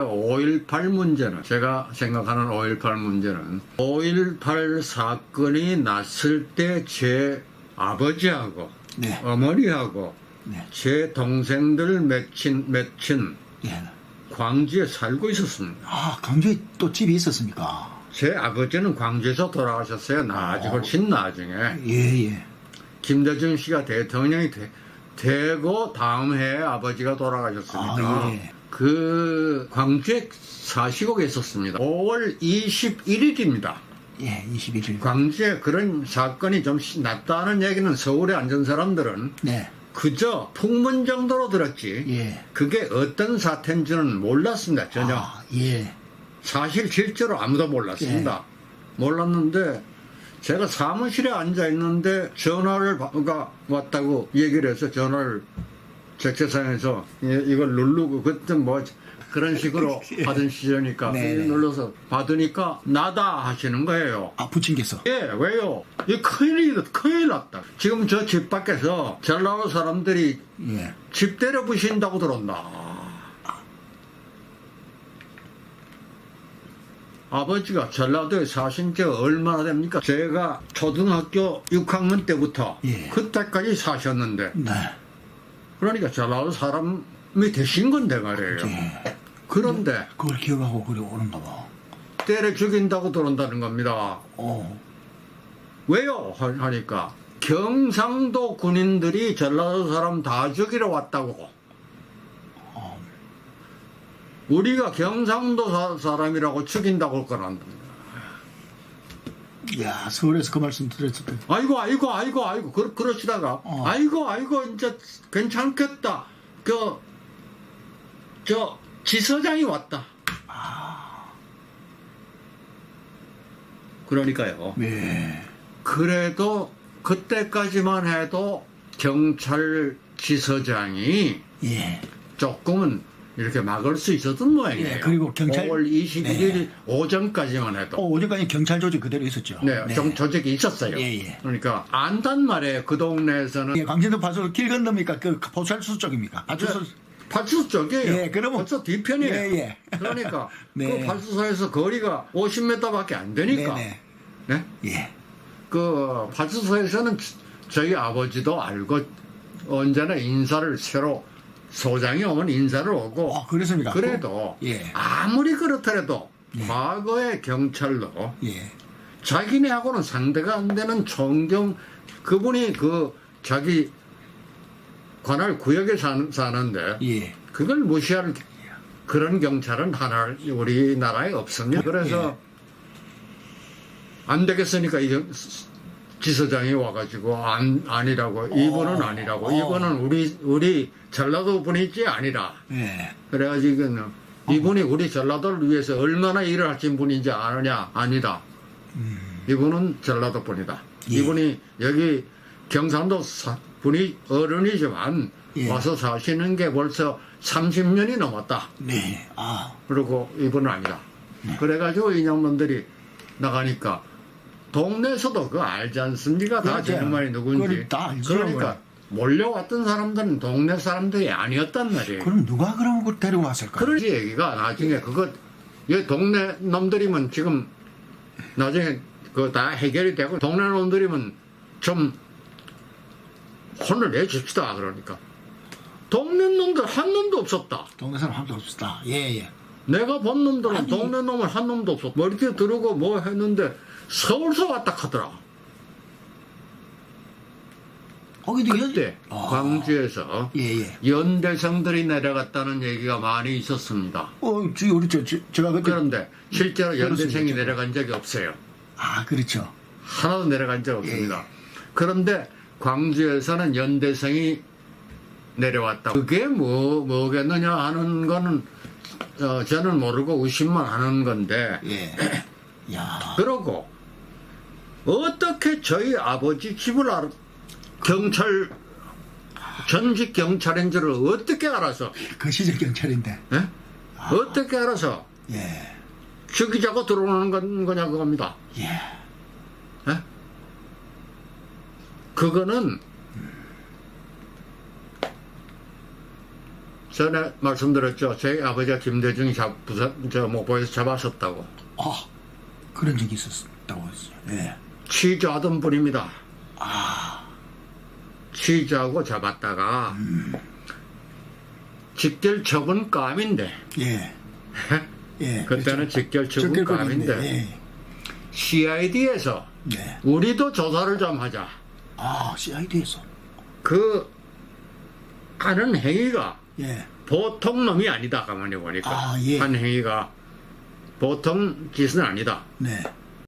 5.18 문제는, 제가 생각하는 5.18 문제는 5.18 사건이 났을 때 제 아버지하고 네. 어머니하고 네. 제 동생들 몇친 예. 광주에 살고 있었습니다. 아, 광주에 또 집이 있었습니까? 제 아버지는 광주에서 돌아가셨어요. 훨씬 나중에. 예, 예. 김대중 씨가 대통령이 되고 다음 해에 아버지가 돌아가셨으니까 아, 예. 그 광주에 사시고 계셨습니다. 5월 21일입니다. 예, 21일. 광주에 그런 사건이 좀 났다는 얘기는 서울에 앉은 사람들은 네. 그저 풍문 정도로 들었지 예. 그게 어떤 사태인지는 몰랐습니다. 전혀. 아, 예. 사실 실제로 아무도 몰랐습니다. 몰랐는데 제가 사무실에 앉아 있는데 전화가 왔다고 얘기를 해서 전화를 적재상에서 이걸 누르고 그때 뭐 그런 식으로 받은 시절이니까 네. 눌러서 받으니까 나다 하시는 거예요. 아, 부친께서. 예, 왜요? 이 큰일 났다. 지금 저 집 밖에서 전라도 사람들이 예. 집 때려 부신다고 들었나. 아버지가 전라도에 사신 지 얼마나 됩니까? 제가 초등학교 6학년 때부터 예. 그때까지 사셨는데 네. 그러니까 전라도 사람이 되신 건데 말이에요. 예. 그런데 그걸 기억하고 그래 오는가 봐. 때려 죽인다고 들어온다는 겁니다. 어. 왜요? 하니까 경상도 군인들이 전라도 사람 다 죽이러 왔다고. 우리가 경상도 사람이라고 죽인다고 할 거란다. 야, 서울에서 그 말씀 들었을 때. 아이고. 그러시다가, 아이고, 이제 괜찮겠다. 지서장이 왔다. 그러니까요. 예. 그래도, 그때까지만 해도 경찰 지서장이 예. 조금은 이렇게 막을 수 있었던 모양이에요. 예, 그리고 경찰 5월 21일 오전까지만 해도. 오전까지 경찰 조직 그대로 있었죠. 네, 조직이 있었어요. 예. 그러니까 안단 말이에요. 그 동네에서는. 예, 광진도 파출소 길 건너입니까? 그 포찰소 쪽입니까? 파출소. 파출소 쪽이에요. 예, 그러면 벌써 뒤편이에요. 예. 그러니까 네. 그 파출소에서 거리가 50m밖에 안 되니까. 네? 예. 그 파출소에서는 저희 아버지도 알고 언제나 인사를 새로 소장이 오면 인사를 오고. 그렇습니까? 그래도 예. 아무리 그렇더라도 예. 과거의 경찰도 예. 자기네하고는 상대가 안 되는 총경 그분이 그 자기 관할 구역에 사는데 예. 그걸 무시할 그런 경찰은 하나 우리나라에 없습니다. 그래서 안 되겠으니까 이 지서장이 와가지고 아니라고 이분은 아니라고 이분은 우리 전라도 분이지 아니라. 예. 그래가지고 이분이 우리 전라도를 위해서 얼마나 일을 하신 분인지 아느냐 아니다. 이분은 전라도 분이다. 예. 이분이 여기 경상도 분이 어른이지만 와서 사시는 게 벌써 30년이 넘었다. 네. 그리고 이분은 아니다. 그래가지고 이념분들이 나가니까 동네에서도 그거 알지 않습니까? 다 그렇죠. 제일만이 누군지. 다 알죠. 그러니까 몰려왔던 사람들은 동네 사람들이 아니었단 말이에요. 그럼 누가 그럼 그걸 데리고 왔을까? 그런 얘기가 나중에 이 동네 놈들이면 지금 나중에 그거 다 해결이 되고 동네 놈들이면 좀 혼을 내줍시다. 그러니까 동네 놈들 한 놈도 없었다. 동네 사람 한 명 없었다. 예. 내가 본 놈들은 동네 놈을 한 놈도 없었다. 뭐 이렇게 들고 뭐 했는데 서울서 왔다 하더라. 그때 광주에서 연대생들이 내려갔다는 얘기가 많이 있었습니다. 제가 그때. 그런데 실제로 연대생이 내려간 적이 없어요. 그렇죠. 하나도 내려간 적 없습니다. 그런데 광주에서는 연대생이 내려왔다. 그게 뭐겠느냐 하는 거는 저는 모르고 의심만 하는 건데. 그러고 어떻게 저희 아버지 집을 전직 경찰인 줄을 어떻게 알아서? 그 시절 경찰인데. 어떻게 알아서? 죽이자고 들어오는 거냐 그겁니다. 그거는 전에 말씀드렸죠. 제 아버지가 김대중이 목포에서 잡았었다고. 아, 그런 적이 있었다고 했어요. 예. 취조하던 분입니다. 아, 취조하고 잡았다가 직결처분감인데 예. 예. 그때는 직결처분감인데 예. CID에서 네. 우리도 조사를 좀 하자. 아, CID에서. 그 하는 행위가 예. 보통 놈이 아니다. 가만히 보니까 아, 예. 한 행위가 보통 짓은 아니다. 네.